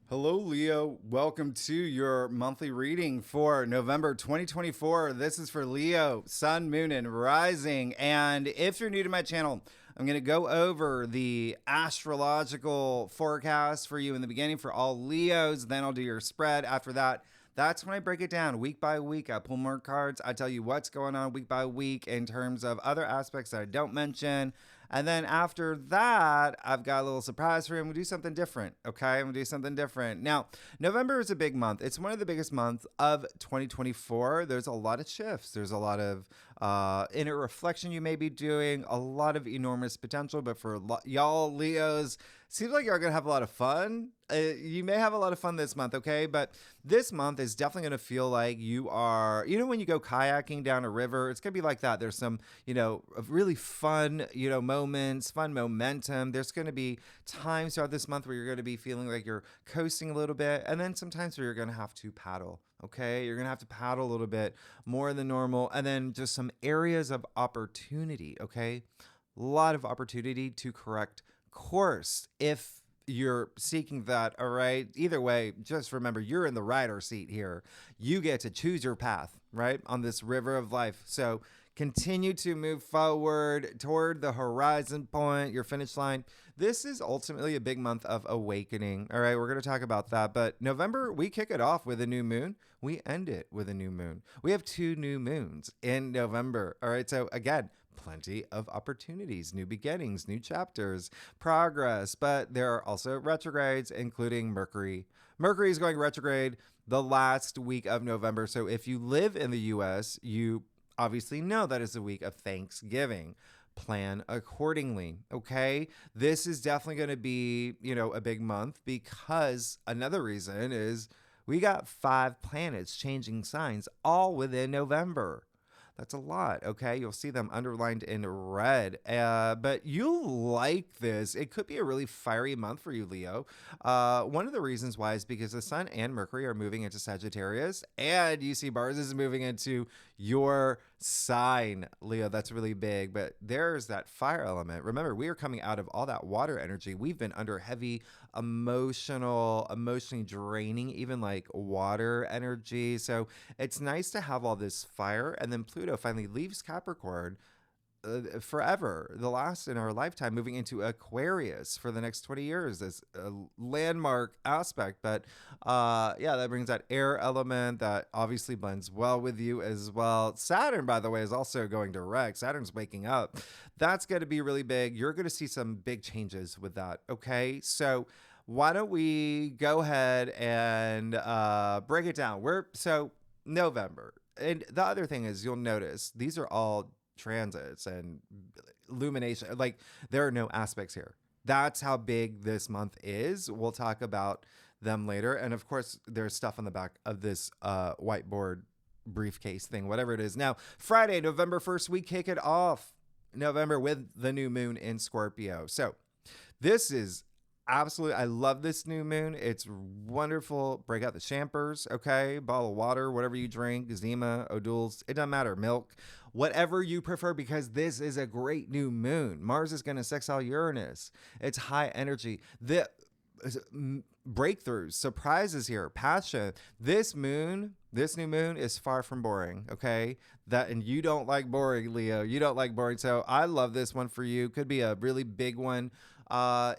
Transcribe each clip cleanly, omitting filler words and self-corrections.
Hello, Leo. Welcome to your monthly reading for November 2024. This is for Leo, Sun, Moon, and Rising. And if you're new to my channel, I'm going to go over the astrological forecast for you in the beginning for all Leos. Then I'll do your spread. After that, that's when I break it down week by week. I pull more cards. I tell you what's going on week by week in terms of other aspects that I don't mention. And then after that, I've got a little surprise for you. I'm going to do something different, okay? I'm going to do something different. Now, November is a big month. It's one of the biggest months of 2024. There's a lot of shifts. There's a lot of inner reflection you may be doing, a lot of enormous potential. But for y'all Leos, seems like you're going to have a lot of fun. You may have a lot of fun this month, okay? But this month is definitely going to feel like you are, when you go kayaking down a river, it's going to be like that. There's some, really fun, moments, fun momentum. There's going to be times throughout this month where you're going to be feeling like you're coasting a little bit. And then sometimes where you're going to have to paddle, okay? You're going to have to paddle a little bit more than normal. And then just some areas of opportunity, okay? A lot of opportunity to correct course if you're seeking that, all right? Either way, just remember, you're in the rider's seat here. You get to choose your path, right, on this river of life. So continue to move forward toward the horizon point, your finish line. This is ultimately a big month of awakening, all right? We're going to talk about that. But November, we kick it off with a new moon. We end it with a new moon. We have 2 new moons in November, all right? So again, plenty of opportunities, new beginnings, new chapters, progress, but there are also retrogrades, including Mercury. Mercury is going retrograde the last week of November. So if you live in the US, you obviously know that is the week of Thanksgiving. Plan accordingly, okay? This is definitely going to be, a big month because another reason is we got 5 planets changing signs all within November. That's a lot, okay? You'll see them underlined in red, but you'll like this. It could be a really fiery month for you, Leo. One of the reasons why is because the Sun and Mercury are moving into Sagittarius, and you see Mars is moving into your sign, Leo. That's really big, but there's that fire element. Remember, we are coming out of all that water energy. We've been under heavy emotionally draining, even like water energy. So it's nice to have all this fire, and then Pluto finally leaves Capricorn forever, the last in our lifetime, moving into Aquarius for the next 20 years. This landmark aspect. But that brings that air element that obviously blends well with you as well. Saturn, by the way, is also going direct. Saturn's waking up. That's going to be really big. You're going to see some big changes with that, okay? So why don't we go ahead and break it down? So November. And the other thing is, you'll notice these are all transits and illumination. Like, there are no aspects here. That's how big this month is. We'll talk about them later. And of course, there's stuff on the back of this whiteboard briefcase thing, whatever it is. Now, Friday, November 1st, we kick it off November with the new moon in Scorpio. So this is absolutely, I love this new moon. It's wonderful. Break out the champers, okay? Bottle of water, whatever you drink, Zima, O'Doul's, it doesn't matter, milk, whatever you prefer, because this is a great new moon. Mars is going to sextile Uranus. It's high energy. The breakthroughs, surprises here, passion. This new moon is far from boring, okay? And you don't like boring, Leo. You don't like boring. So I love this one for you. Could be a really big one.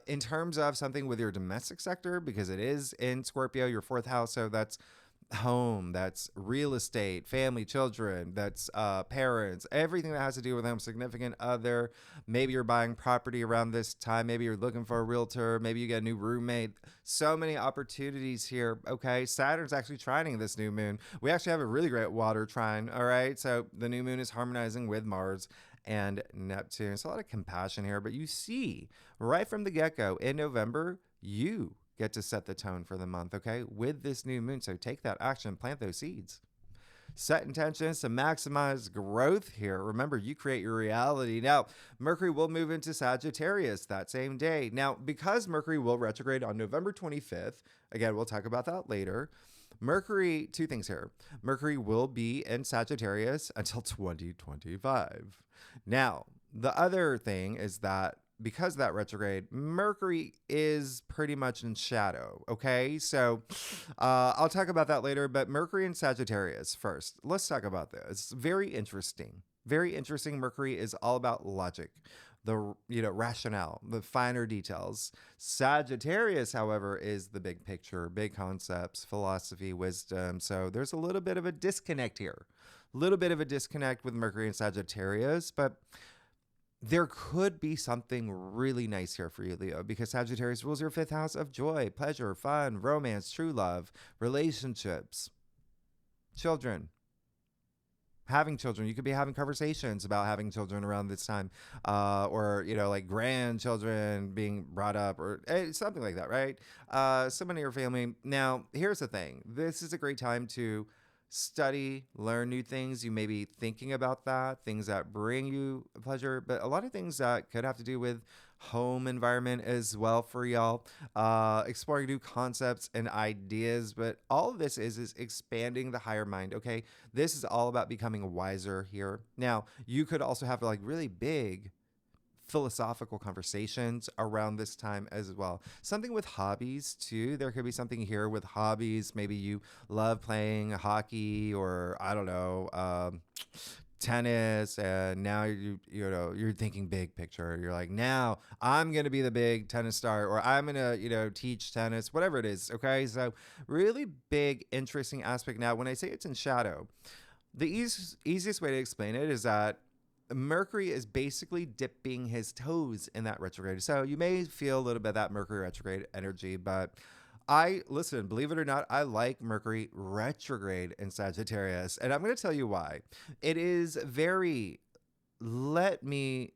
In terms of something with your domestic sector, because it is in Scorpio, your 4th house. So that's home, that's real estate, family, children, that's parents, everything that has to do with them, significant other. Maybe you're buying property around this time. Maybe you're looking for a realtor. Maybe you get a new roommate. So many opportunities here, okay? Saturn's actually trining this new moon. We actually have a really great water trine, all right? So the new moon is harmonizing with Mars and Neptune. It's a lot of compassion here, but you see right from the get-go in November, you get to set the tone for the month, okay, with this new moon. So take that action, plant those seeds. Set intentions to maximize growth here. Remember, you create your reality. Now, Mercury will move into Sagittarius that same day. Now, because Mercury will retrograde on November 25th, again, we'll talk about that later. Mercury, 2 things here. Mercury will be in Sagittarius until 2025. Now, the other thing is that because of that retrograde, Mercury is pretty much in shadow. Okay, so I'll talk about that later. But Mercury and Sagittarius first. Let's talk about this. Very interesting. Very interesting. Mercury is all about logic, the rationale, the finer details. Sagittarius, however, is the big picture, big concepts, philosophy, wisdom. So there's a little bit of a disconnect here. A little bit of a disconnect with Mercury and Sagittarius, but there could be something really nice here for you, Leo, because Sagittarius rules your 5th house of joy, pleasure, fun, romance, true love, relationships, children, having children. You could be having conversations about having children around this time, or, like grandchildren being brought up or something like that, right? Someone in your family. Now, here's the thing. This is a great time to study, learn new things. You may be thinking about that, things that bring you pleasure, but a lot of things that could have to do with home environment as well for y'all, exploring new concepts and ideas. But all of this is expanding the higher mind. Okay, this is all about becoming wiser here. Now, you could also have like really big philosophical conversations around this time as well. Something with hobbies too. There could be something here with hobbies. Maybe you love playing hockey, or I don't know, tennis, and now you're thinking big picture. You're like, now I'm gonna be the big tennis star, or I'm gonna teach tennis, whatever it is. Okay, so really big, interesting aspect. Now, when I say it's in shadow, the easiest way to explain it is that Mercury is basically dipping his toes in that retrograde. So you may feel a little bit of that Mercury retrograde energy, but listen, believe it or not, I like Mercury retrograde in Sagittarius. And I'm going to tell you why. It is let me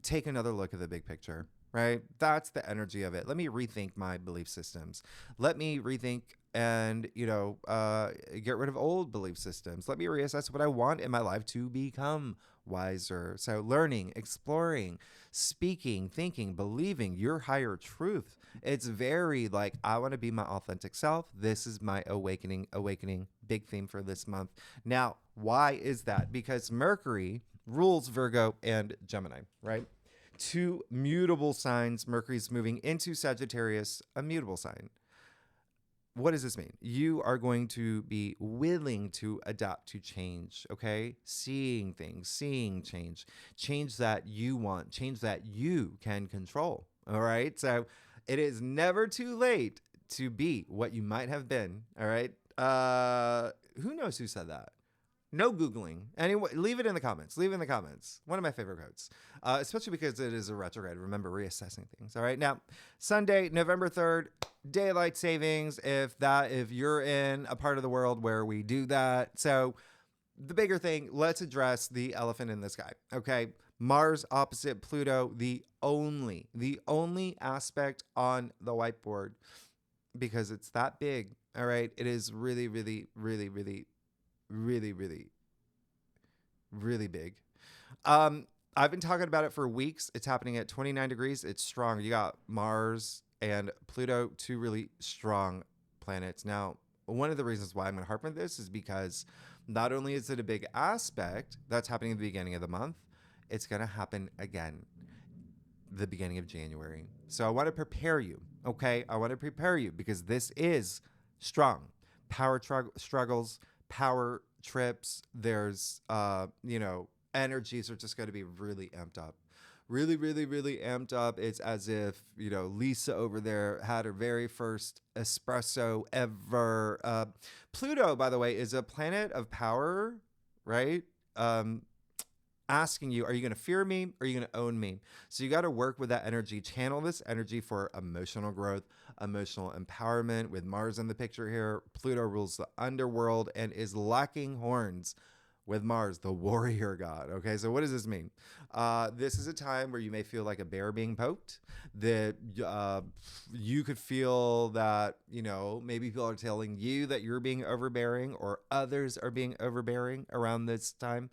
take another look at the big picture, right? That's the energy of it. Let me rethink my belief systems. Let me rethink and, get rid of old belief systems. Let me reassess what I want in my life to become wiser. So learning, exploring, speaking, thinking, believing your higher truth. It's very like, I want to be my authentic self. This is my awakening, big theme for this month. Now, why is that? Because Mercury rules Virgo and Gemini, right? 2 mutable signs. Mercury's moving into Sagittarius, a mutable sign. What does this mean? You are going to be willing to adapt to change, okay? Seeing things, seeing change that you want, change that you can control, all right? So it is never too late to be what you might have been, all right? Who knows who said that? No Googling. Anyway, leave it in the comments. Leave it in the comments. One of my favorite quotes, especially because it is a retrograde. Remember, reassessing things. All right. Now, Sunday, November 3rd, daylight savings. If you're in a part of the world where we do that. So the bigger thing, let's address the elephant in the sky. Okay. Mars opposite Pluto, the only aspect on the whiteboard, because it's that big. All right. It is really, really, really, really, really, really, really big. I've been talking about it for weeks. It's happening at 29 degrees. It's strong. You got Mars and Pluto, 2 really strong planets. Now, one of the reasons why I'm going to harp on this is because not only is it a big aspect that's happening at the beginning of the month, it's going to happen again the beginning of January. So I want to prepare you. Okay. I want to prepare you because this is strong. Power struggles, power trips. There's, energies are just going to be really amped up. Really, really, really amped up. It's as if, Lisa over there had her very first espresso ever. Pluto, by the way, is a planet of power, right? Asking you, are you going to fear me? Or are you going to own me? So you got to work with that energy, channel this energy for emotional growth, emotional empowerment. With Mars in the picture here, Pluto rules the underworld and is lacking horns with Mars, the warrior god. Okay, so what does this mean? This is a time where you may feel like a bear being poked, that you could feel that, maybe people are telling you that you're being overbearing or others are being overbearing around this time.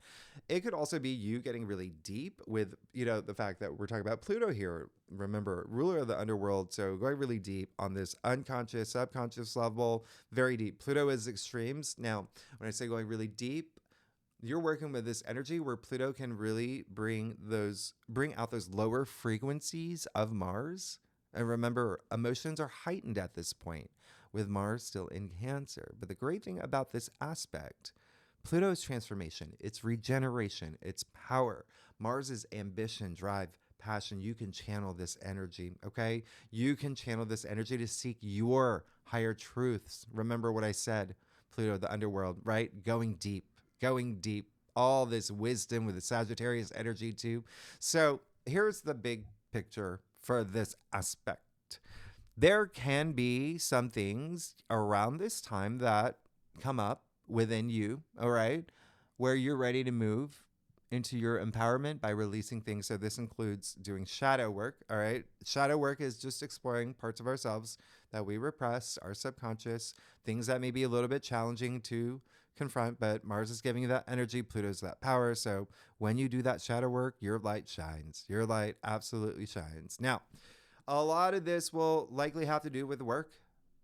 It could also be you getting really deep with, the fact that we're talking about Pluto here. Remember, ruler of the underworld. So going really deep on this unconscious, subconscious level, very deep. Pluto is extremes. Now, when I say going really deep, you're working with this energy where Pluto can really bring out those lower frequencies of Mars. And remember, emotions are heightened at this point with Mars still in Cancer. But the great thing about this aspect, Pluto's transformation, its regeneration, its power, Mars's ambition, drive, passion, you can channel this energy, okay? You can channel this energy to seek your higher truths. Remember what I said, Pluto, the underworld, right? Going deep, all this wisdom with the Sagittarius energy too. So here's the big picture for this aspect. There can be some things around this time that come up within you, all right, where you're ready to move into your empowerment by releasing things. So this includes doing shadow work, all right? Shadow work is just exploring parts of ourselves that we repress, our subconscious, things that may be a little bit challenging to confront, but Mars is giving you that energy, Pluto's that power. So when you do that shadow work, your light shines. Your light absolutely shines. Now, a lot of this will likely have to do with work.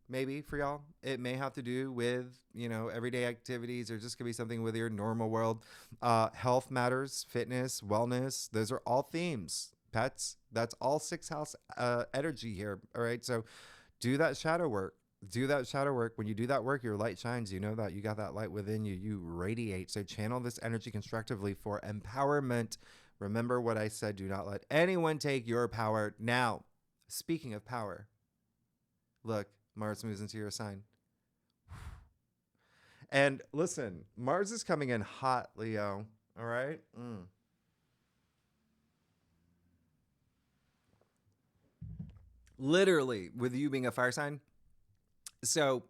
Maybe for y'all, it may have to do with, everyday activities, or just could be something with your normal world. Health matters, fitness, wellness, those are all themes. Pets, that's all sixth house energy here. All right. So do that shadow work. Do that shadow work. When you do that work, your light shines. You know that you got that light within you. You radiate. So channel this energy constructively for empowerment. Remember what I said. Do not let anyone take your power. Now, speaking of power, look, Mars moves into your sign. And listen, Mars is coming in hot, Leo. All right? Literally, with you being a fire sign. So,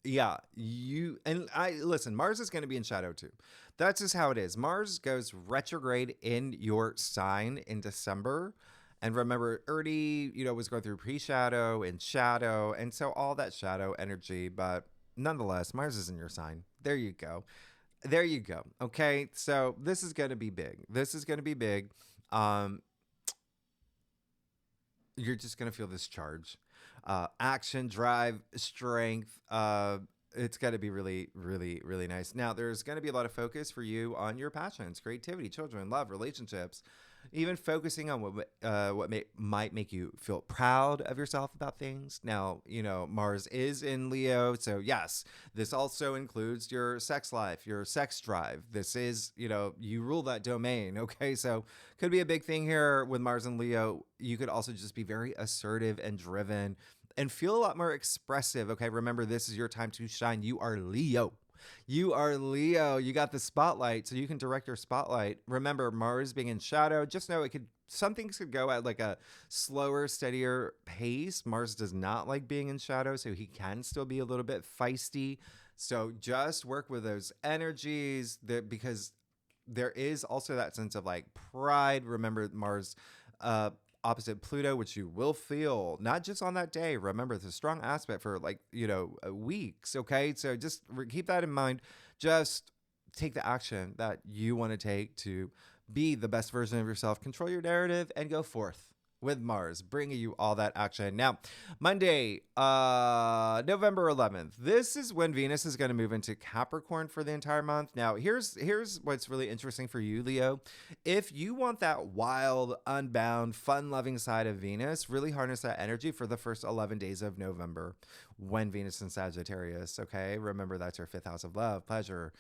yeah, listen, Mars is going to be in shadow too. That's just how it is. Mars goes retrograde in your sign in December. And remember, already, was going through pre-shadow and shadow. And so all that shadow energy, but nonetheless, Mars is in your sign. There you go. There you go. Okay. So this is going to be big. This is going to be big. You're just going to feel this charge, action, drive, strength. It's got to be really, really, really nice. Now, there's going to be a lot of focus for you on your passions, creativity, children, love, relationships, even focusing on what might make you feel proud of yourself about things. Now, Mars is in Leo. So yes, this also includes your sex life, your sex drive. This is, you rule that domain. Okay. So could be a big thing here with Mars and Leo. You could also just be very assertive and driven and feel a lot more expressive. Okay. Remember, this is your time to shine. You are Leo. You are Leo. You got the spotlight, so you can direct your spotlight. Remember, Mars being in shadow, just know some things could go at like a slower, steadier pace. Mars does not like being in shadow, so he can still be a little bit feisty. So just work with those energies because there is also that sense of like pride. Remember, Mars, opposite Pluto, which you will feel not just on that day. Remember, it's a strong aspect for weeks. Okay. So just keep that in mind. Just take the action that you want to take to be the best version of yourself, control your narrative, and go forth with Mars, bringing you all that action. Now, Monday, November 11th. This is when Venus is going to move into Capricorn for the entire month. Now, here's what's really interesting for you, Leo. If you want that wild, unbound, fun-loving side of Venus, really harness that energy for the first 11 days of November when Venus in Sagittarius, okay? Remember, that's your fifth house of love, pleasure,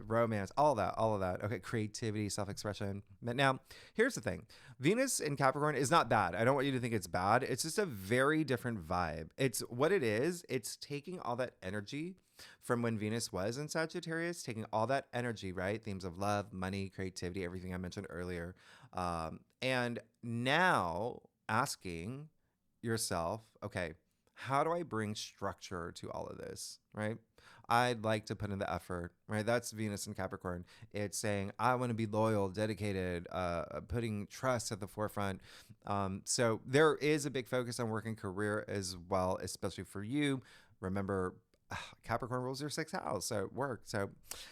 romance, all of that. Okay, creativity, self-expression. But now, here's the thing. Venus in Capricorn is not bad. I don't want you to think it's bad. It's just a very different vibe. It's what it is. It's taking all that energy from when Venus was in Sagittarius, taking all that energy, right? Themes of love, money, creativity, everything I mentioned earlier. And now asking yourself, okay, how do I bring structure to all of this, right? I'd like to put in the effort, right? That's Venus in Capricorn. It's saying, I want to be loyal, dedicated, putting trust at the forefront. So there is a big focus on work and career as well, especially for you. Remember, Capricorn rules your sixth house, so work. So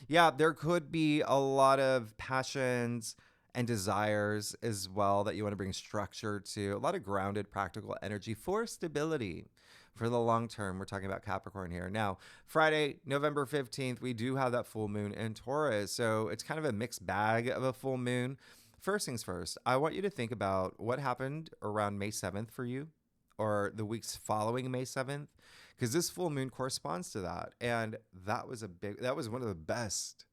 yeah, there could be a lot of passions and desires as well that you want to bring structure to, a lot of grounded, practical energy for stability, for the long term, we're talking about Capricorn here. Now, Friday, November 15th, we do have that full moon in Taurus. So it's kind of a mixed bag of a full moon. First things first, I want you to think about what happened around May 7th for you, or the weeks following May 7th, because this full moon corresponds to that. And that was one of the best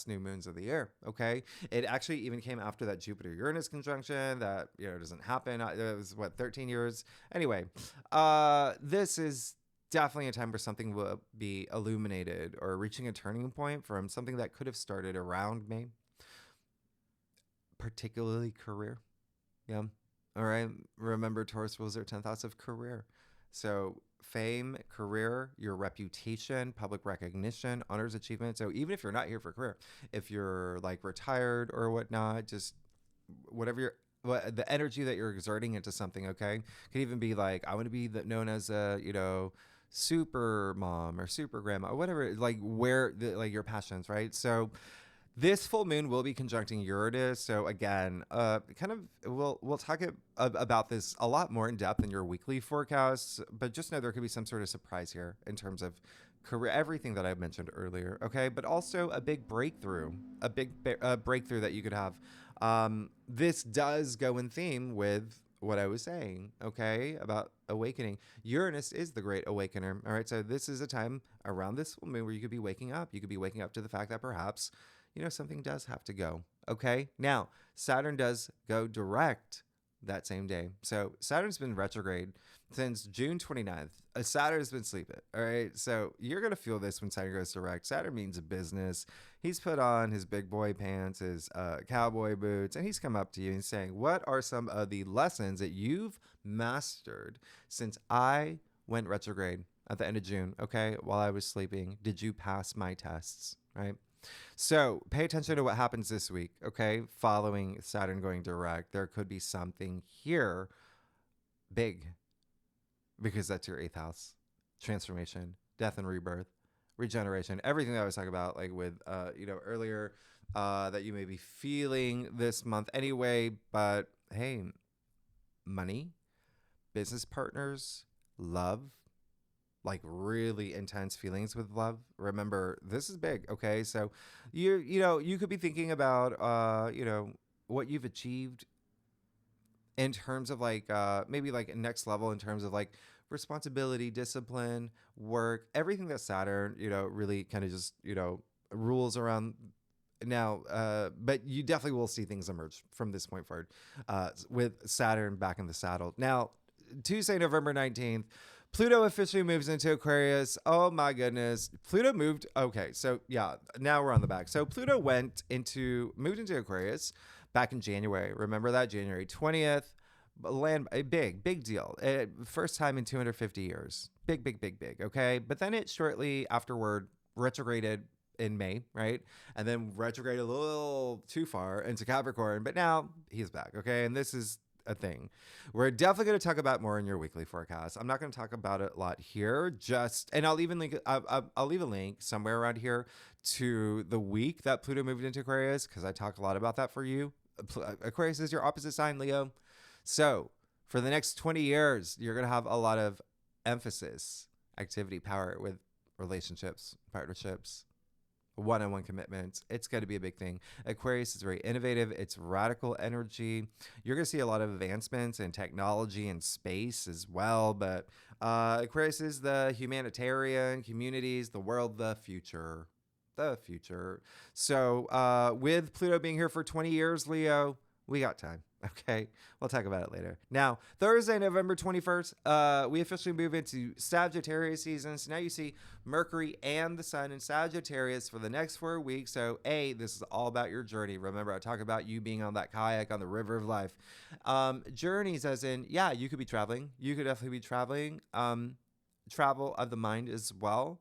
new moons of the year. Okay. It actually even came after that Jupiter Uranus conjunction that, doesn't happen. It was 13 years. Anyway, this is definitely a time where something will be illuminated or reaching a turning point from something that could have started around May, particularly career. Yeah. All right. Remember, Taurus rules their 10th house of career. So fame, career, your reputation, public recognition, honors, achievement. So even if you're not here for career, if you're like retired or whatnot, just whatever the energy that you're exerting into something, okay? Could even be like, I want to be known as a, super mom or super grandma or whatever, like your passions, right? So this full moon will be conjuncting Uranus. So again, we'll talk about this a lot more in depth in your weekly forecasts, but just know there could be some sort of surprise here in terms of career, everything that I mentioned earlier. Okay. But also a big breakthrough, breakthrough that you could have. This does go in theme with what I was saying, okay, about awakening. Uranus is the great awakener. All right. So this is a time around this full moon where you could be waking up. You could be waking up to the fact that perhaps something does have to go. Okay. Now, Saturn does go direct that same day. So Saturn's been retrograde since June 29th. Saturn's been sleeping. All right. So you're going to feel this when Saturn goes direct. Saturn means business. He's put on his big boy pants, his cowboy boots, and he's come up to you and saying, what are some of the lessons that you've mastered since I went retrograde at the end of June? Okay. While I was sleeping, did you pass my tests? Right. So pay attention to what happens this week, okay? Following Saturn going direct, there could be something here big, because that's your 8th house. Transformation, death and rebirth, regeneration, everything that I was talking about, like with, earlier, that you may be feeling this month anyway. But hey, money, business partners, love, like really intense feelings with love. Remember, this is big. Okay. So you could be thinking about, what you've achieved in terms of like, maybe like next level in terms of like responsibility, discipline, work, everything that Saturn, really kind of just, rules around now. But you definitely will see things emerge from this point forward, with Saturn back in the saddle. Now, Tuesday, November 19th, Pluto officially moves into Aquarius. Oh my goodness. Pluto moved. Okay. So yeah, now we're on the back. So Pluto moved into Aquarius back in January. Remember that? January 20th. A big deal. First time in 250 years. Big. Okay. But then it shortly afterward retrograded in May, right? And then retrograded a little too far into Capricorn, but now he's back. Okay. And this is a thing we're definitely going to talk about more in your weekly forecast. I'm not going to talk about it a lot here, and I'll even link, I'll leave a link somewhere around here to the week that Pluto moved into Aquarius, because I talk a lot about that for you. Aquarius is your opposite sign, Leo. So for the next 20 years, you're going to have a lot of emphasis, activity, power with relationships, partnerships, one-on-one commitments. It's going to be a big thing. Aquarius is very innovative. It's radical energy. You're going to see a lot of advancements in technology and space as well. But Aquarius is the humanitarian, communities, the world, the future. So with Pluto being here for 20 years, Leo, we got time. Okay, we'll talk about it later. Now, Thursday, November 21st, we officially move into Sagittarius season. So now you see Mercury and the Sun in Sagittarius for the next 4 weeks. So this is all about your journey. Remember, I talk about you being on that kayak on the river of life. Journeys as in, yeah, you could be traveling. You could definitely be traveling. Travel of the mind as well.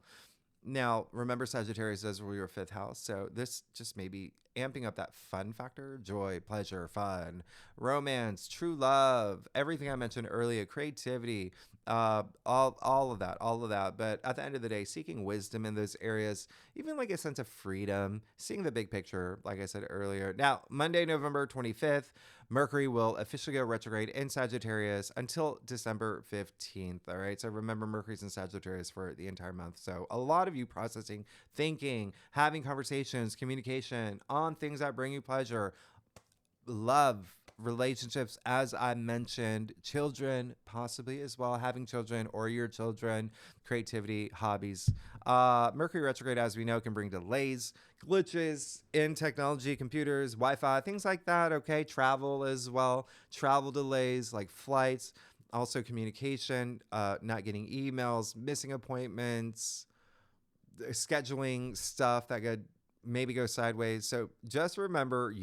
Now, remember, Sagittarius does rule your 5th house. So this just may be amping up that fun factor, joy, pleasure, fun, romance, true love, everything I mentioned earlier, creativity, all of that. But at the end of the day, seeking wisdom in those areas, even like a sense of freedom, seeing the big picture, like I said earlier. Now, Monday, November 25th, Mercury will officially go retrograde in Sagittarius until December 15th. All right. So remember, Mercury's in Sagittarius for the entire month. So a lot of you processing, thinking, having conversations, communication on things that bring you pleasure, love, relationships, as I mentioned, children, possibly as well, having children or your children, creativity, hobbies. Mercury retrograde, as we know, can bring delays, glitches in technology, computers, Wi-Fi, things like that. Okay. Travel as well, travel delays like flights, also communication, not getting emails, missing appointments, scheduling stuff that could maybe go sideways. So just remember,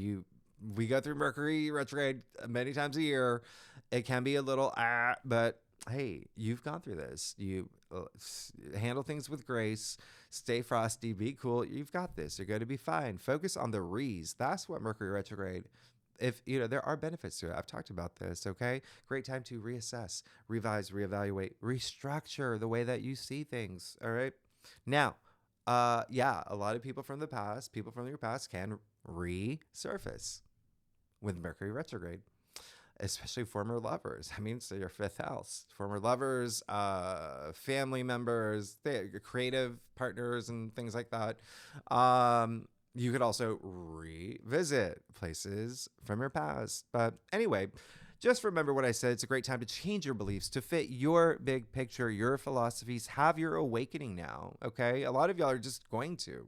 we go through Mercury retrograde many times a year. It can be a little, but hey, you've gone through this. You handle things with grace, stay frosty, be cool. You've got this. You're going to be fine. Focus on the re's. That's what Mercury retrograde, if you know, there are benefits to it. I've talked about this. Okay. Great time to reassess, revise, reevaluate, restructure the way that you see things. All right. Now, yeah, a lot of people from your past can resurface with Mercury retrograde, especially former lovers. I mean, so your fifth house, former lovers, family members, creative partners and things like that. You could also revisit places from your past. But anyway, just remember what I said. It's a great time to change your beliefs to fit your big picture, your philosophies. Have your awakening now, okay? A lot of y'all are just going to,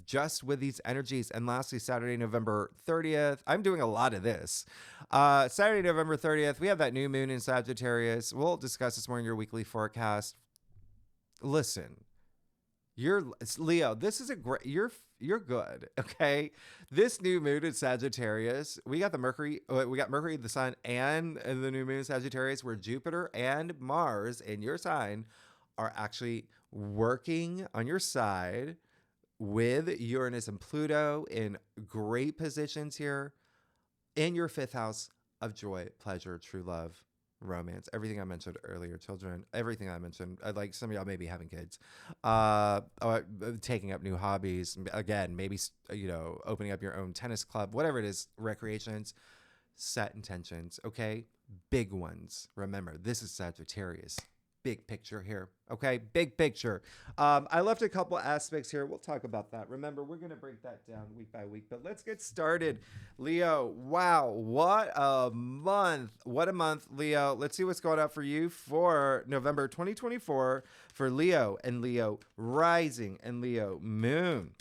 just with these energies. And lastly, Saturday, November 30th. I'm doing a lot of this. Saturday, November 30th, we have that new moon in Sagittarius. We'll discuss this more in your weekly forecast. Listen, it's Leo. This is a great, you're good. Okay. This new moon in Sagittarius, we got Mercury, the sun, and the new moon in Sagittarius, where Jupiter and Mars in your sign are actually working on your side with Uranus and Pluto in great positions here in your fifth house of joy, pleasure, true love, romance, everything I mentioned earlier, children, everything I mentioned. Like some of y'all maybe having kids, taking up new hobbies. Again, maybe, opening up your own tennis club, whatever it is, recreations, set intentions. Okay. Big ones. Remember, this is Sagittarius. Big picture here. Okay. Big picture. I left a couple aspects here. We'll talk about that. Remember, we're going to break that down week by week, but let's get started. Leo. Wow. What a month. What a month, Leo. Let's see what's going on for you for November 2024 for Leo and Leo rising and Leo moon.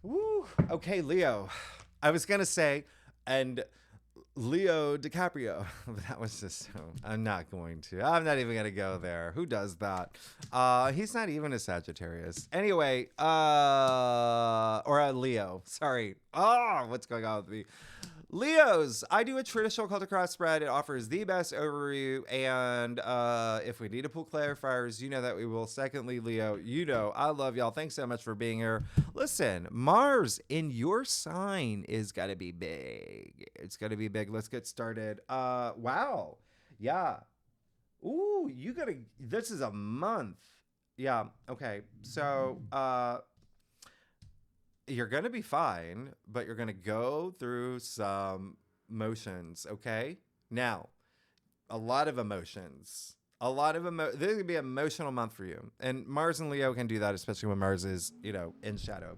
Woo. Okay, Leo. I was going to say, and Leo DiCaprio. That was just, I'm not going to. I'm not even going to go there. Who does that? He's not even a Sagittarius. Anyway, or a Leo. Sorry. What's going on with me? Leos, I do a traditional cult across spread. It offers the best overview. And if we need to pull clarifiers, you know that we will. Secondly, Leo, I love y'all. Thanks so much for being here. Listen, Mars in your sign is got to be big. It's got to be big. Let's get started. Wow. Yeah. Ooh, this is a month. Yeah. Okay. So, you're going to be fine, but you're going to go through some motions, okay? Now, a lot of emotions. This is going to be an emotional month for you. And Mars and Leo can do that, especially when Mars is, in shadow.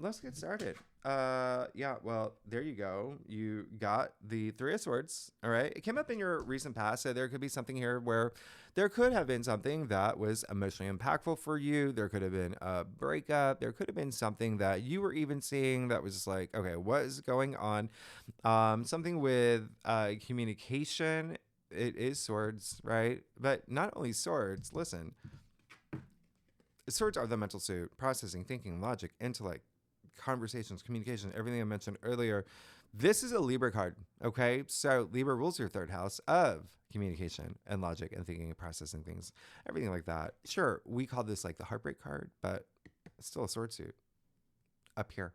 Let's get started. Yeah, well, there you go. You got the Three of Swords, all right? It came up in your recent past, so there could be something here where there could have been something that was emotionally impactful for you. There could have been a breakup. There could have been something that you were even seeing that was just like, okay, what is going on? Something with communication. It is swords, right? But not only swords, listen. Swords are the mental suit, processing, thinking, logic, intellect, conversations, communication, everything I mentioned earlier. This is a Libra card, okay? So Libra rules your third house of communication and logic and thinking and processing things, everything like that. Sure, we call this like the heartbreak card, but it's still a sword suit. Up here.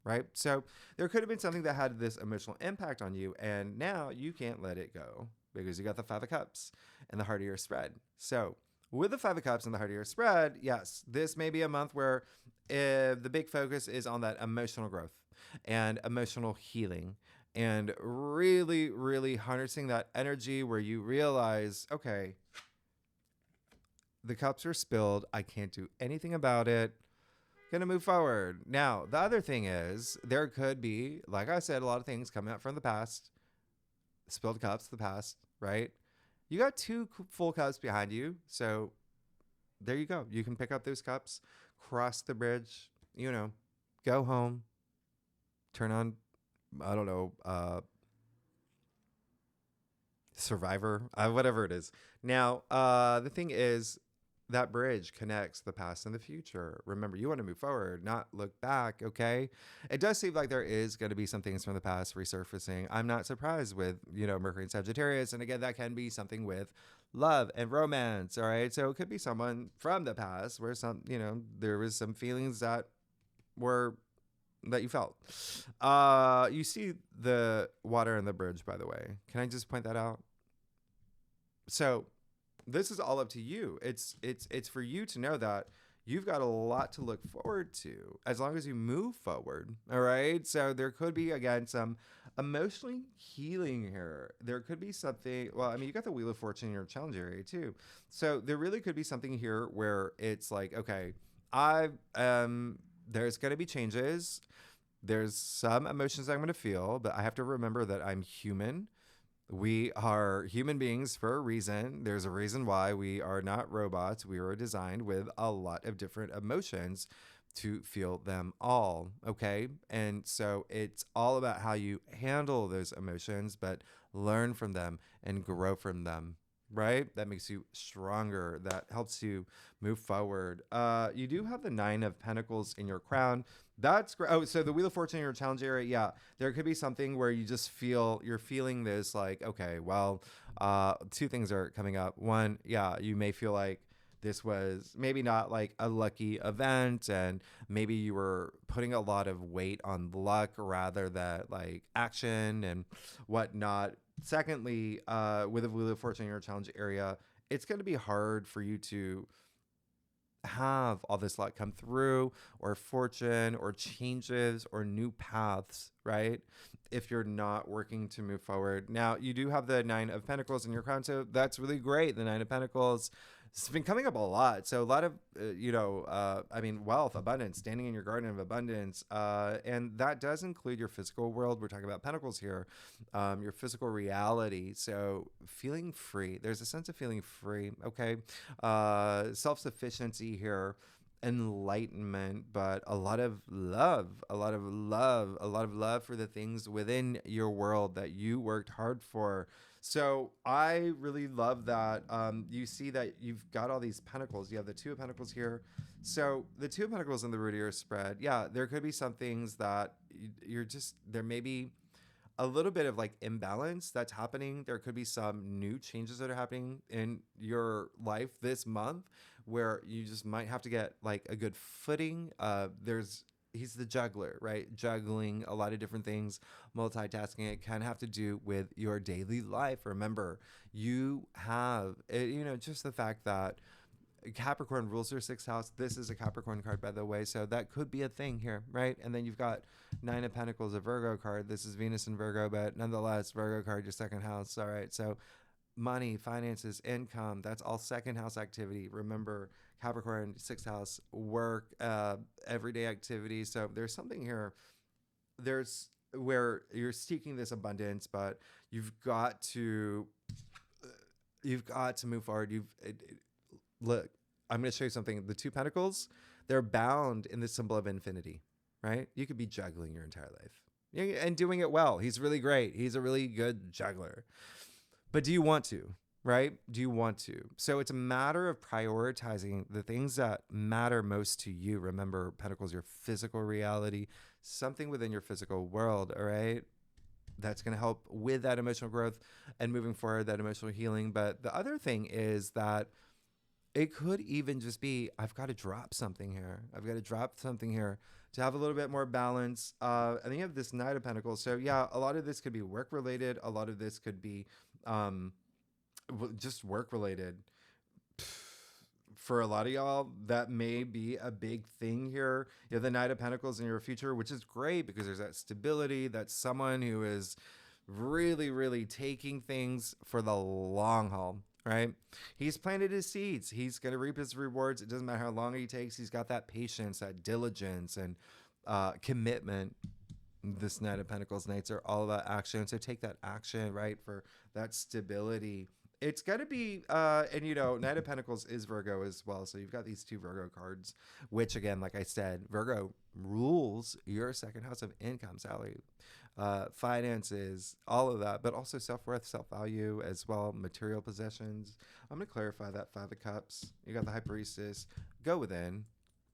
right? So there could have been something that had this emotional impact on you, and now you can't let it go because you got the Five of Cups and the heart of your spread. So with the Five of Cups and the heart of your spread, yes, this may be a month where the big focus is on that emotional growth and emotional healing and really, really harnessing that energy where you realize, okay, the cups are spilled. I can't do anything about it. Gonna move forward. Now, the other thing is there could be, like I said, a lot of things coming up from the past. Spilled cups, the past, right? You got two full cups behind you. So there you go. You can pick up those cups, cross the bridge, go home, turn on, I don't know, Survivor, whatever it is. Now, the thing is, that bridge connects the past and the future. Remember, you want to move forward, not look back, okay? It does seem like there is going to be some things from the past resurfacing. I'm not surprised with, Mercury and Sagittarius. And again, that can be something with love and romance, all right? So it could be someone from the past where there was some feelings that you felt. You see the water in the bridge, by the way. Can I just point that out? So this is all up to you. It's for you to know that you've got a lot to look forward to as long as you move forward. All right. So there could be, again, some emotionally healing here. There could be something. Well, I mean, you got the Wheel of Fortune in your challenge area too. So there really could be something here where it's like, okay, there's going to be changes. There's some emotions I'm going to feel, but I have to remember that I'm human. We are human beings for a reason. There's a reason why we are not robots. We were designed with a lot of different emotions to feel them all. Okay. And so it's all about how you handle those emotions, but learn from them and grow from them. Right? That makes you stronger. That helps you move forward. You do have the Nine of Pentacles in your crown. That's great. Oh, so the Wheel of Fortune in your challenge area, yeah, there could be something where you just you're feeling this like, okay, well, two things are coming up. One, yeah, you may feel like this was maybe not like a lucky event, and maybe you were putting a lot of weight on luck rather than like action and whatnot. Secondly, with a Wheel of Fortune in your challenge area, it's going to be hard for you to have all this luck come through, or fortune, or changes, or new paths, right? If you're not working to move forward. Now, you do have the Nine of Pentacles in your crown, so that's really great. The Nine of Pentacles, it's been coming up a lot. So a lot of, wealth, abundance, standing in your garden of abundance. And that does include your physical world. We're talking about pentacles here, your physical reality. So feeling free. There's a sense of feeling free, okay? Self-sufficiency here, enlightenment, but a lot of love for the things within your world that you worked hard for. So I really love that. You see that you've got all these pentacles. You have the Two of Pentacles here. So the Two of Pentacles in the root of your spread, yeah, there could be some things that there may be a little bit of like imbalance that's happening. There could be some new changes that are happening in your life this month where you just might have to get like a good footing. He's the juggler, right? Juggling a lot of different things, multitasking. It can have to do with your daily life. Remember, you have, just the fact that Capricorn rules your sixth house. This is a Capricorn card, by the way. So that could be a thing here, right? And then you've got Nine of Pentacles, a Virgo card. This is Venus and Virgo, but nonetheless, Virgo card, your second house. All right. So money, finances, income, that's all second house activity. Remember, Capricorn, sixth house, work, everyday activities. So there's something here. There's where you're seeking this abundance, but you've got to move forward. Look, I'm going to show you something. The Two Pentacles, they're bound in the symbol of infinity, right? You could be juggling your entire life and doing it well. He's really great. He's a really good juggler. But do you want to, right? Do you want to? So it's a matter of prioritizing the things that matter most to you. Remember, Pentacles, your physical reality, something within your physical world, all right? That's going to help with that emotional growth and moving forward, that emotional healing. But the other thing is that It could even just be, I've got to drop something here. I've got to drop something here to have a little bit more balance. And then you have this Knight of Pentacles. So yeah, a lot of this could be work related. A lot of this could be um, just work related. For a lot of y'all, that may be a big thing here. You have the Knight of Pentacles in your future, which is great because there's that stability. That's someone who is really, really taking things for the long haul, right? He's planted his seeds. He's going to reap his rewards. It doesn't matter how long he takes. He's got that patience, that diligence, and commitment. This Knight of Pentacles nights are all about action. So take that action, right, for that stability. It's got to be, and you know, Knight of Pentacles is Virgo as well. So you've got these two Virgo cards, which again, like I said, Virgo rules your second house of income, salary, finances, all of that, but also self-worth, self-value as well, material possessions. I'm going to clarify that 5 of Cups. You got the High Priestess. Go within.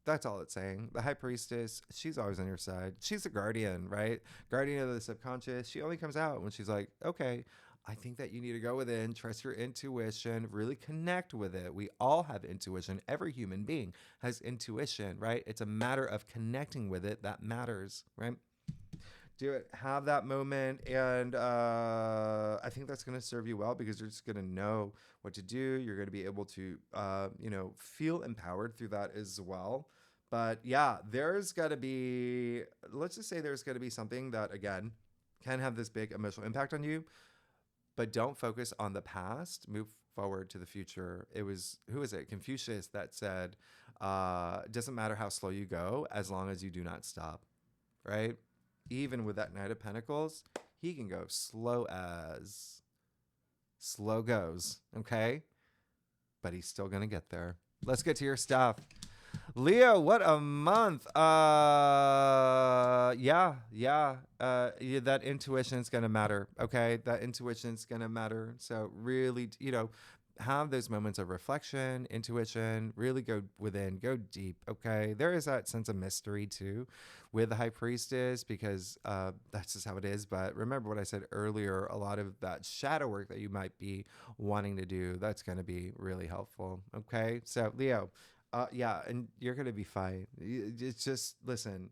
That's all it's saying. The High Priestess, she's always on your side. She's a guardian, right? Guardian of the subconscious. She only comes out when she's like, okay, I think that you need to go within, trust your intuition, really connect with it. We all have intuition. Every human being has intuition, right? It's a matter of connecting with it that matters, right? Do it, have that moment, and I think that's going to serve you well because you're just going to know what to do. You're going to be able to, feel empowered through that as well. But yeah, there's got to be, let's just say there's going to be something that, again, can have this big emotional impact on you, but don't focus on the past. Move forward to the future. It was, who is it? Confucius that said, it doesn't matter how slow you go as long as you do not stop, right? Even with that Knight of Pentacles, he can go slow as slow goes, okay? But he's still going to get there. Let's get to your stuff. Leo, what a month. That intuition is going to matter, okay? That intuition is going to matter. So really, have those moments of reflection, intuition, really go within, go deep, okay? There is that sense of mystery too with the High Priestess because that's just how it is. But remember what I said earlier, a lot of that shadow work that you might be wanting to do, that's going to be really helpful, okay? So Leo, and you're going to be fine. It's just, listen,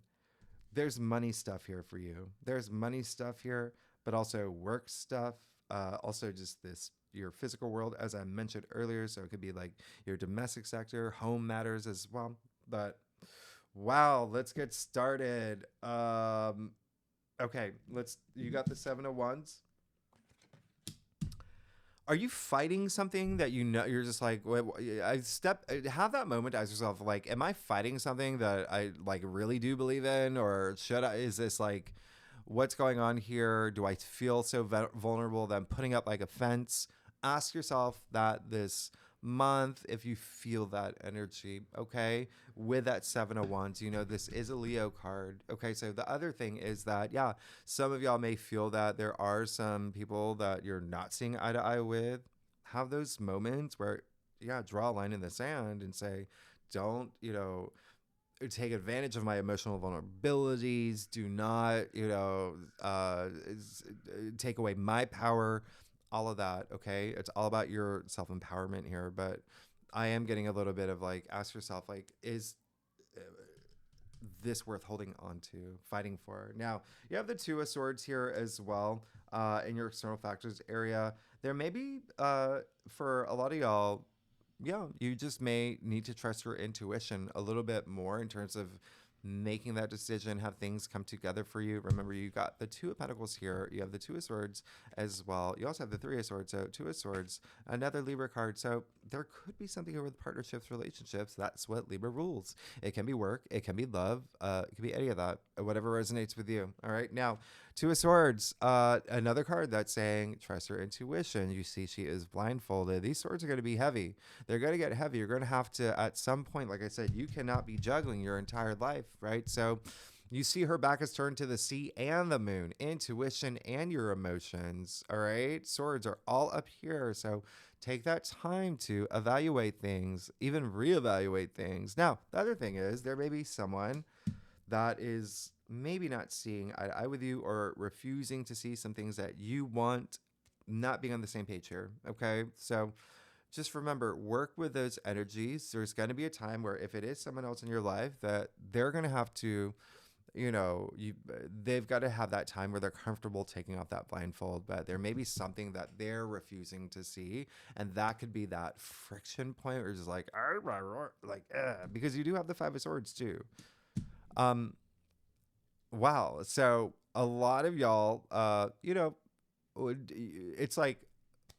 there's money stuff here for you. There's money stuff here, but also work stuff, also just this, your physical world, as I mentioned earlier. So it could be like your domestic sector, home matters as well. But wow, let's get started. Okay, you got the 7 of Wands. Are you fighting something that you know you're just like, have that moment to ask yourself, like, am I fighting something that I like really do believe in, or is this like, what's going on here? Do I feel so vulnerable that I'm putting up like a fence? Ask yourself that this month if you feel that energy, okay? With that 7 of Wands, this is a Leo card, okay? So the other thing is that, some of y'all may feel that there are some people that you're not seeing eye to eye with. Have those moments where, draw a line in the sand and say, don't, take advantage of my emotional vulnerabilities. Do not, take away my power. All of that, okay? It's all about your self-empowerment here, but I am getting a little bit of like, ask yourself, like, is this worth holding on to, fighting for? Now, you have the 2 of Swords here as well in your external factors area. There may be, for a lot of y'all, you just may need to trust your intuition a little bit more in terms of making that decision, have things come together for you. Remember, you got the 2 of Pentacles here. You have the 2 of Swords as well. You also have the 3 of Swords. So 2 of Swords, another Libra card. So there could be something here with partnerships, relationships. That's what Libra rules. It can be work. It can be love. It can be any of that, whatever resonates with you. All right. Now, 2 of Swords, another card that's saying trust your intuition. You see she is blindfolded. These swords are going to be heavy. They're going to get heavy. You're going to have to, at some point, like I said, you cannot be juggling your entire life, right? So you see her back is turned to the sea and the moon, intuition and your emotions, all right? Swords are all up here. So take that time to evaluate things, even reevaluate things. Now, the other thing is there may be someone that is maybe not seeing eye to eye with you or refusing to see some things that you want, not being on the same page here, okay? So just remember, work with those energies. There's going to be a time where if it is someone else in your life, that they're going to have to, they've got to have that time where they're comfortable taking off that blindfold, but there may be something that they're refusing to see, and that could be that friction point where it's just like, because you do have the Five of Swords too. Wow. So a lot of y'all, it's like,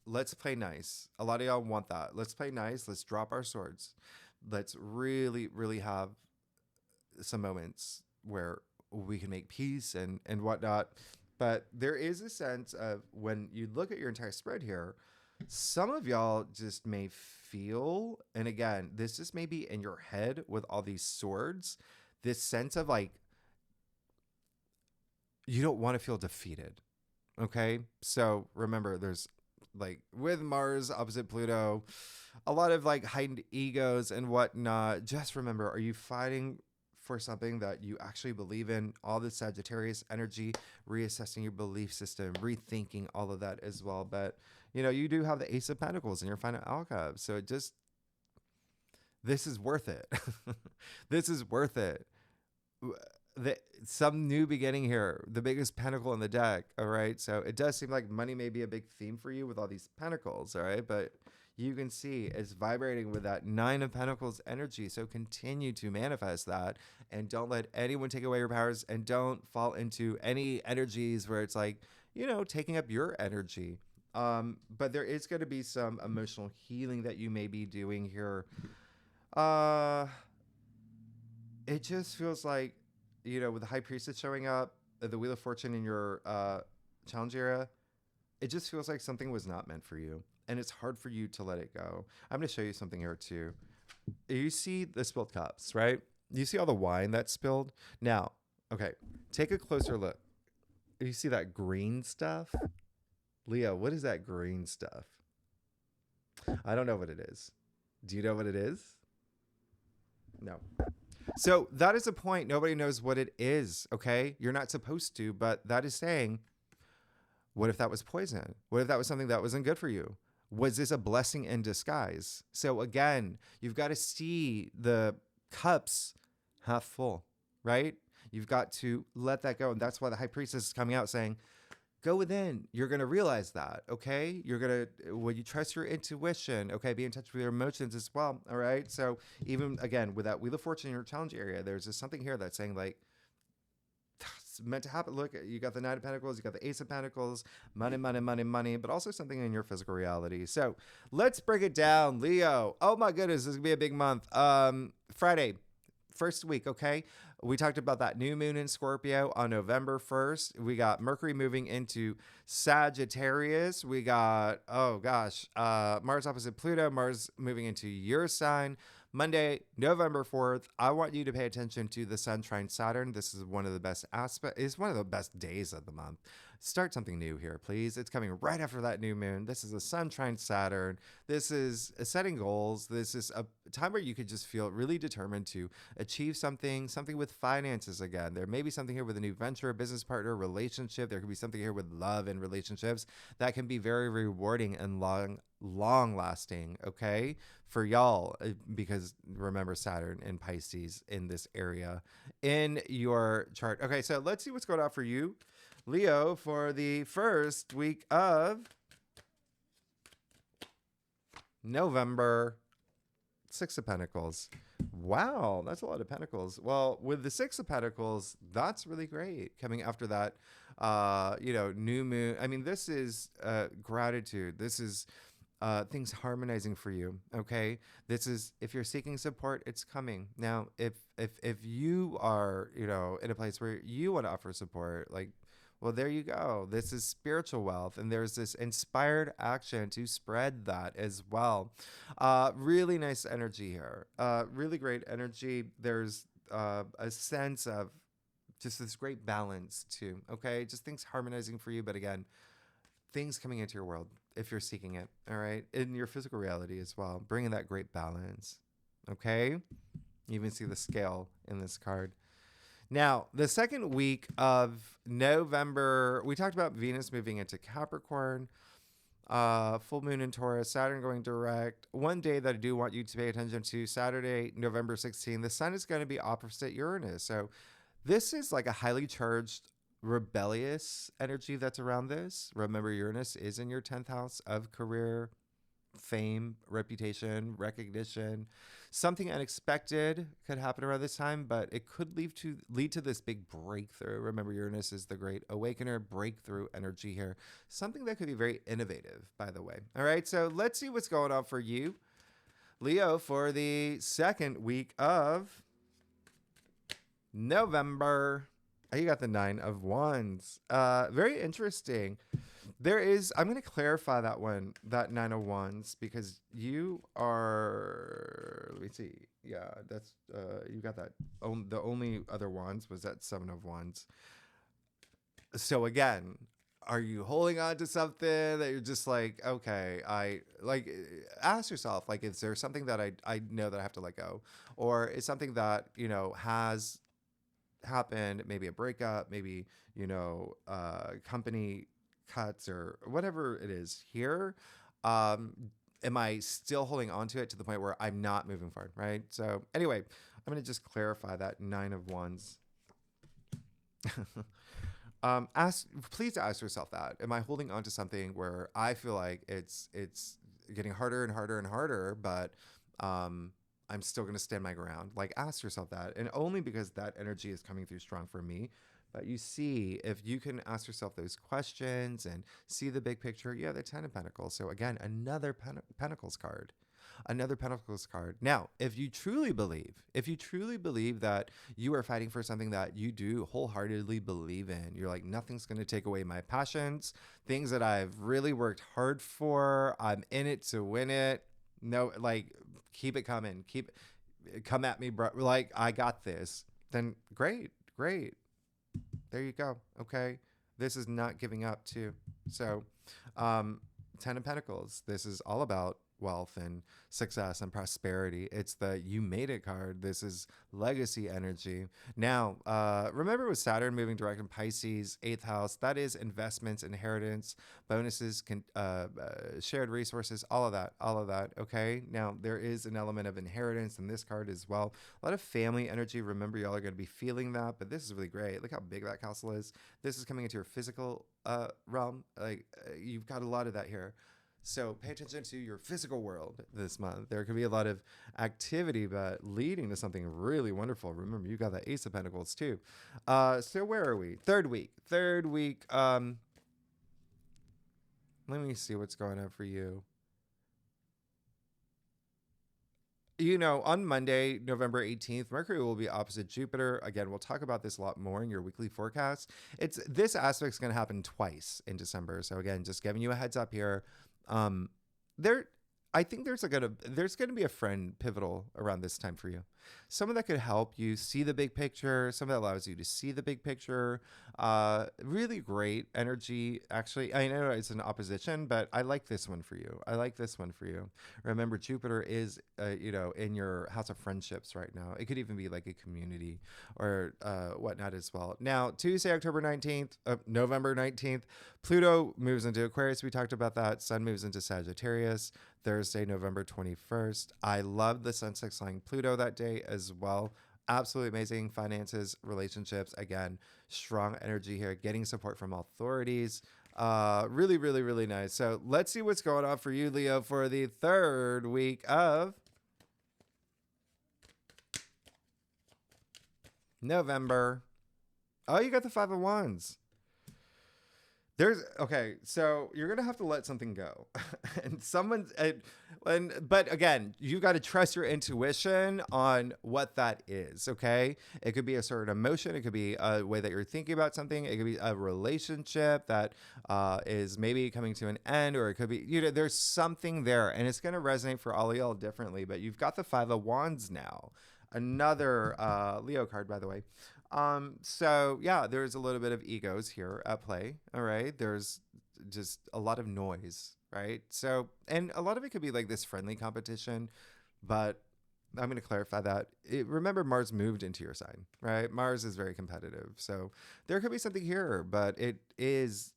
let's play nice. A lot of y'all want that. Let's play nice. Let's drop our swords. Let's really, really have some moments where we can make peace and whatnot. But there is a sense of, when you look at your entire spread here, some of y'all just may feel, and again, this just may be in your head with all these swords, this sense of like, you don't want to feel defeated. Okay. So remember, there's like with Mars opposite Pluto, a lot of like heightened egos and whatnot. Just remember, are you fighting for something that you actually believe in? All the Sagittarius energy, reassessing your belief system, rethinking all of that as well. But you do have the Ace of Pentacles in your final outcome. So this is worth it. This is worth it. Some new beginning here, the biggest pentacle in the deck. All right. So it does seem like money may be a big theme for you with all these pentacles. All right. But you can see it's vibrating with that Nine of Pentacles energy. So continue to manifest that, and don't let anyone take away your powers, and don't fall into any energies where it's like, taking up your energy. But there is going to be some emotional healing that you may be doing here. It just feels like, with the High Priestess showing up, the Wheel of Fortune in your challenge area, it just feels like something was not meant for you. And it's hard for you to let it go. I'm going to show you something here too. You see the spilled cups, right? You see all the wine that's spilled? Now, okay, take a closer look. You see that green stuff? Leo, what is that green stuff? I don't know what it is. Do you know what it is? No. So that is a point. Nobody knows what it is, okay? You're not supposed to, but that is saying, what if that was poison? What if that was something that wasn't good for you? Was this a blessing in disguise? So again, you've got to see the cups half full, right? You've got to let that go. And that's why the High Priestess is coming out saying, go within. You're going to realize that, okay? You're going to, when you trust your intuition, okay, be in touch with your emotions as well, all right? So even, again, with that Wheel of Fortune in your challenge area, there's just something here that's saying, like, it's meant to happen. Look, you got the Knight of Pentacles, you got the Ace of Pentacles, money, money, money, money, but also something in your physical reality. So let's break it down. Leo, oh my goodness, this is going to be a big month. Friday, first week, okay? We talked about that new moon in Scorpio on November 1st. We got Mercury moving into Sagittarius. We got, Mars opposite Pluto, Mars moving into your sign. Monday, November 4th, I want you to pay attention to the Sun trine Saturn. This is one of the best aspects. It's one of the best days of the month. Start something new here, please. It's coming right after that new moon. This is a Sun trine Saturn. This is setting goals. This is a time where you could just feel really determined to achieve something with finances again. There may be something here with a new venture, a business partner, relationship. There could be something here with love and relationships that can be very rewarding and long lasting, okay, for y'all, because remember Saturn and Pisces in this area in your chart. Okay, so let's see what's going on for you, Leo, for the first week of November. Six of Pentacles. Wow, that's a lot of Pentacles. Well, with the Six of Pentacles, that's really great. Coming after that, new moon. I mean, this is gratitude. This is things harmonizing for you. Okay, this is, if you're seeking support, it's coming now. If you are in a place where you want to offer support, like, well, there you go. This is spiritual wealth, and there's this inspired action to spread that as well. Really nice energy here. Really great energy. There's a sense of just this great balance too. Okay, just things harmonizing for you, but again, things coming into your world if you're seeking it. All right, in your physical reality as well, bringing that great balance. Okay, you even see the scale in this card. Now, the second week of November, we talked about Venus moving into Capricorn. Full moon in Taurus, Saturn going direct. One day that I do want you to pay attention to, Saturday, November 16th, the sun is going to be opposite Uranus. So this is like a highly charged, rebellious energy that's around this. Remember, Uranus is in your 10th house of career, fame, reputation, recognition. Something unexpected could happen around this time, but it could lead to this big breakthrough. Remember, Uranus is the great awakener, breakthrough energy here. Something that could be very innovative, by the way. All right, so let's see what's going on for you, Leo, for the second week of November. You got the 9 of Wands. Very interesting. I'm going to clarify that 9 of Wands, because you are, let me see. Yeah, that's, you got that. The only other Wands was that 7 of Wands. So again, are you holding on to something that you're just like, okay, ask yourself, like, is there something that I know that I have to let go? Or is something that, has happened, maybe a breakup, maybe, company cuts or whatever it is here, am I still holding on to it to the point where I'm not moving forward, right? So anyway, I'm going to just clarify that 9 of Wands. Please ask yourself that. Am I holding on to something where I feel like it's getting harder and harder and harder, but I'm still going to stand my ground? Like, ask yourself that. And only because that energy is coming through strong for me. But you see, if you can ask yourself those questions and see the big picture, yeah, the 10 of Pentacles. So again, another Pentacles card. Another Pentacles card. Now, if you truly believe that you are fighting for something that you do wholeheartedly believe in, you're like, nothing's going to take away my passions, things that I've really worked hard for, I'm in it to win it. No, like, keep it coming. Come at me, bro. Like, I got this. Then great. There you go. Okay. This is not giving up too. So, 10 of Pentacles. This is all about wealth and success and prosperity. It's the you made it card. This is legacy energy. Now, remember with Saturn moving direct in Pisces, 8th house, that is investments, inheritance, bonuses, shared resources, all of that. Okay. Now, there is an element of inheritance in this card as well. A lot of family energy. Remember, y'all are going to be feeling that, but this is really great. Look how big that castle is. This is coming into your physical realm. Like, you've got a lot of that here. So pay attention to your physical world this month. There could be a lot of activity, but leading to something really wonderful. Remember, you got the Ace of Pentacles too. So where are we? Third week. Let me see what's going on for you. On Monday, November 18th, Mercury will be opposite Jupiter. Again, we'll talk about this a lot more in your weekly forecast. This aspect's going to happen twice in December. So again, just giving you a heads up here. I think there's going to be a friend pivotal around this time for you. Someone that could help you see the big picture, someone that allows you to see the big picture. Really great energy. Actually, I know it's an opposition, but I like this one for you. Remember, Jupiter is, in your house of friendships right now. It could even be like a community or whatnot as well. Now, Tuesday, November 19th, Pluto moves into Aquarius. We talked about that. Sun moves into Sagittarius. Thursday, November 21st. I love the sun sextiling Pluto that day as well. Absolutely amazing. Finances, relationships, again, strong energy here, getting support from authorities. Really, really, really nice. So let's see what's going on for you, Leo, for the third week of November. Oh, you got the 5 of Wands. So you're gonna have to let something go, but again, you got to trust your intuition on what that is. Okay, it could be a certain emotion, it could be a way that you're thinking about something, it could be a relationship that is maybe coming to an end, or it could be there's something there, and it's gonna resonate for all of y'all differently. But you've got the 5 of Wands now, another Leo card, by the way. So yeah, there's a little bit of egos here at play. All right. There's just a lot of noise, right? So, and a lot of it could be like this friendly competition, but I'm going to clarify that. Remember, Mars moved into your sign, right? Mars is very competitive. So there could be something here, but it is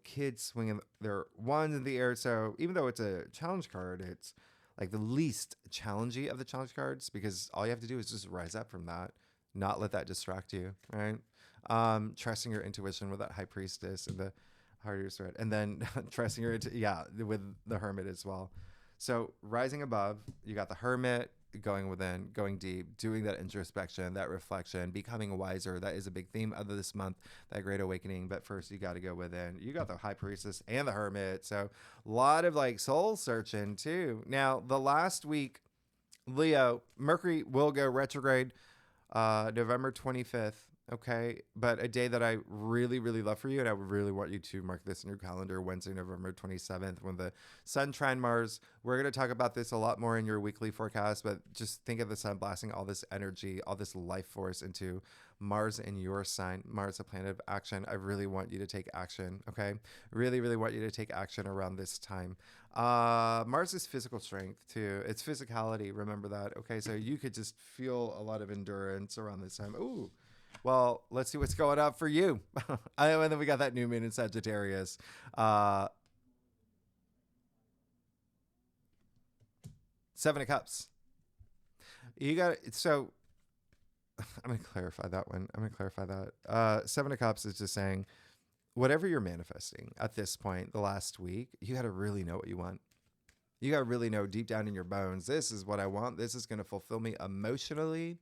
kids swinging their wands in the air. So even though it's a challenge card, it's like the least challenging of the challenge cards, because all you have to do is just rise up from that, not let that distract you, right? Trusting your intuition with that high priestess and the heart of your sword, and then trusting your with the hermit as well. So rising above, you got the hermit, going within, going deep, doing that introspection, that reflection, becoming wiser. That is a big theme of this month, that great awakening. But first, you got to go within. You got the high priestess and the hermit. So a lot of like soul searching too. Now, the last week, Leo, Mercury will go retrograde November 25th. Okay. But a day that I really, really love for you, and I would really want you to mark this in your calendar, Wednesday, November 27th, when the sun trine Mars. We're going to talk about this a lot more in your weekly forecast, but just think of the sun blasting all this energy, all this life force into Mars in your sign. Mars, a planet of action. I really want you to take action. Okay. Really, really want you to take action around this time. Mars is physical strength too. It's physicality. Remember that. Okay. So you could just feel a lot of endurance around this time. Ooh. Well, let's see what's going on for you. And then we got that new moon in Sagittarius. Seven of Cups. You got it. So I'm going to clarify that one. I'm going to clarify that. Seven of Cups is just saying, whatever you're manifesting at this point, the last week, you got to really know what you want. You got to really know deep down in your bones, this is what I want. This is going to fulfill me emotionally.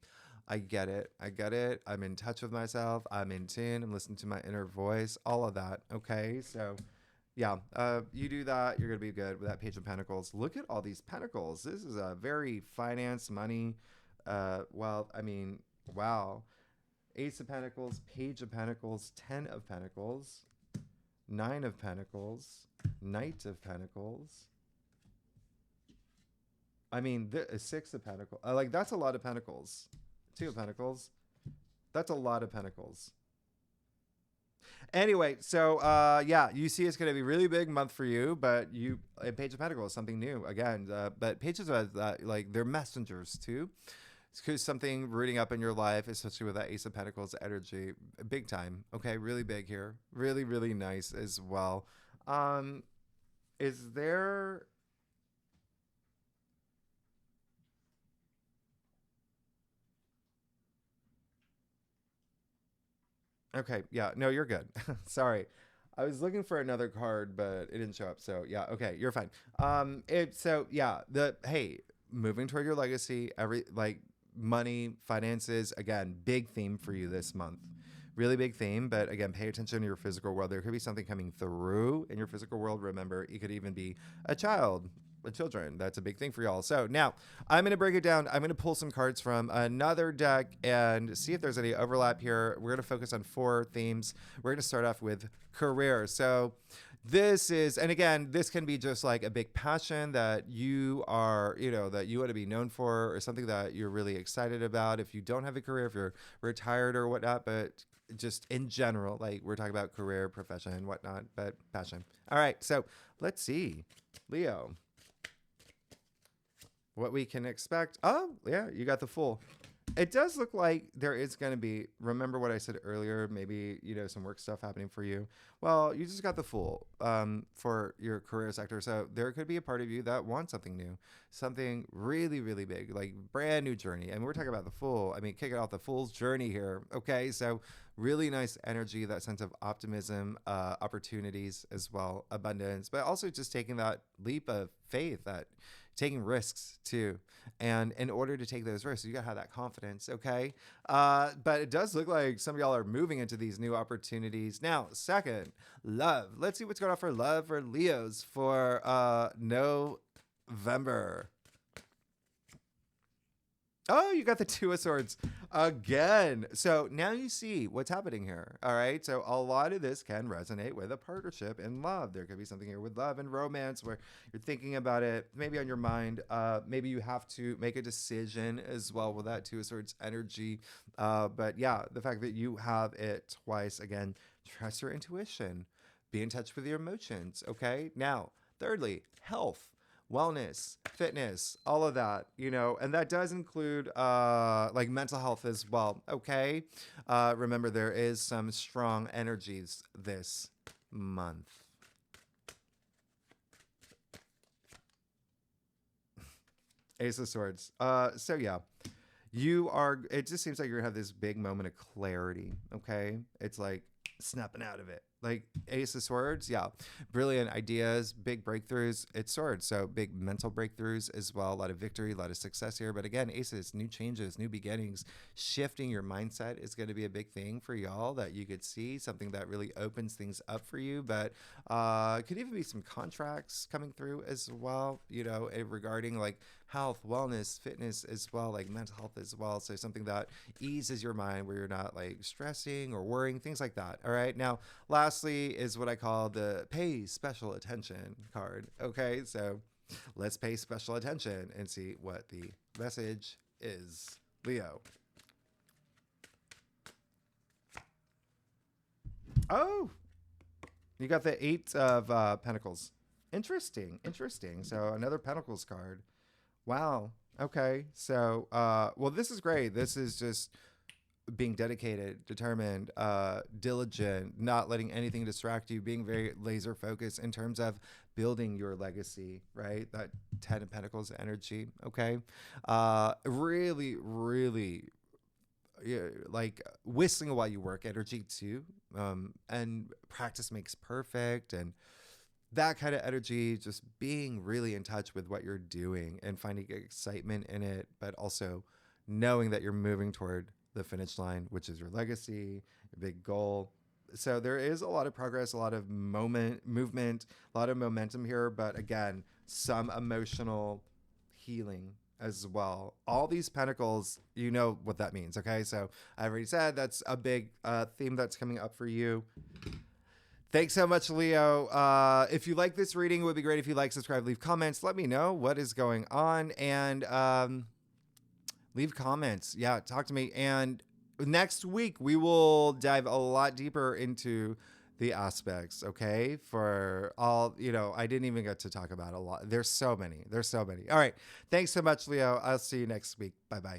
I get it. I get it. I'm in touch with myself. I'm in tune. I'm listening to my inner voice, all of that. Okay. So yeah, you do that. You're going to be good with that Page of Pentacles. Look at all these pentacles. This is a very finance, money. Wow. Ace of Pentacles, Page of Pentacles, 10 of Pentacles, 9 of Pentacles, Knight of Pentacles. The 6 of Pentacles. That's a lot of Pentacles. 2 of Pentacles. That's a lot of Pentacles. Anyway, so you see it's going to be a really big month for you, but Page of Pentacles is something new again. But pages are they're messengers too. It's something rooting up in your life, especially with that Ace of Pentacles energy, big time. Okay, really big here, really, really nice as well. Is there? Okay, yeah, no, you're good. Sorry. I was looking for another card, but it didn't show up. So yeah, okay, you're fine. Moving toward your legacy, money, finances, again, big theme for you this month. Really big theme, but again, pay attention to your physical world. There could be something coming through in your physical world. Remember, it could even be a child, children. That's a big thing for y'all. So now I'm going to break it down. I'm going to pull some cards from another deck and see if there's any overlap here. We're going to focus on 4 themes. We're going to start off with career. So this is, and again, this can be just like a big passion that you are, that you want to be known for, or something that you're really excited about. If you don't have a career, if you're retired or whatnot, but just in general, like we're talking about career, profession, whatnot, but passion. All right. So let's see, Leo, what we can expect. Oh, yeah, you got the Fool. It does look like there is going to be, remember what I said earlier, maybe, some work stuff happening for you. Well, you just got the Fool for your career sector. So there could be a part of you that wants something new, something really, really big, like brand new journey. And we're talking about the Fool. Kicking off the Fool's journey here. Okay. So really nice energy, that sense of optimism, opportunities as well, abundance, but also just taking that leap of faith, that taking risks too. And in order to take those risks, you gotta have that confidence, okay? But it does look like some of y'all are moving into these new opportunities. Now, second, love. Let's see what's going on for love for Leos for November. Oh, you got the Two of Swords again. So now you see what's happening here. All right. So a lot of this can resonate with a partnership and love. There could be something here with love and romance where you're thinking about it, maybe on your mind. Maybe you have to make a decision as well with that Two of Swords energy. But yeah, the fact that you have it twice, again, trust your intuition, be in touch with your emotions. Okay. Now, thirdly, health, wellness, fitness, all of that, and that does include like mental health as well. Okay. Remember, there is some strong energies this month. Ace of Swords. So yeah, it just seems like you're gonna have this big moment of clarity. Okay. It's like snapping out of it. Like Ace of Swords. Yeah. Brilliant ideas, big breakthroughs. It's swords. So big mental breakthroughs as well. A lot of victory, a lot of success here. But again, aces, new changes, new beginnings, shifting your mindset is going to be a big thing for y'all that you could see, something that really opens things up for you. But could even be some contracts coming through as well, regarding like health, wellness, fitness as well, like mental health as well. So something that eases your mind where you're not like stressing or worrying, things like that. All right. Now, lastly is what I call the pay special attention card. Okay. So let's pay special attention and see what the message is. Leo. Oh, you got the 8 of Pentacles. Interesting. So another Pentacles card. Wow. Okay. So, well, this is great. This is just being dedicated, determined, diligent, not letting anything distract you, being very laser focused in terms of building your legacy, right? That 10 of Pentacles energy. Okay. Really, really, yeah, like whistling while you work energy too. And practice makes perfect. And that kind of energy, just being really in touch with what you're doing and finding excitement in it, but also knowing that you're moving toward the finish line, which is your legacy, your big goal. So there is a lot of progress, a lot of movement, a lot of momentum here, but again, some emotional healing as well. All these pentacles, you know what that means. Okay. So I already said that's a big theme that's coming up for you. Thanks so much, Leo. If you like this reading, it would be great if you like, subscribe, leave comments. Let me know what is going on, and leave comments. Yeah, talk to me. And next week, we will dive a lot deeper into the aspects, okay? For all, I didn't even get to talk about a lot. There's so many. All right. Thanks so much, Leo. I'll see you next week. Bye-bye.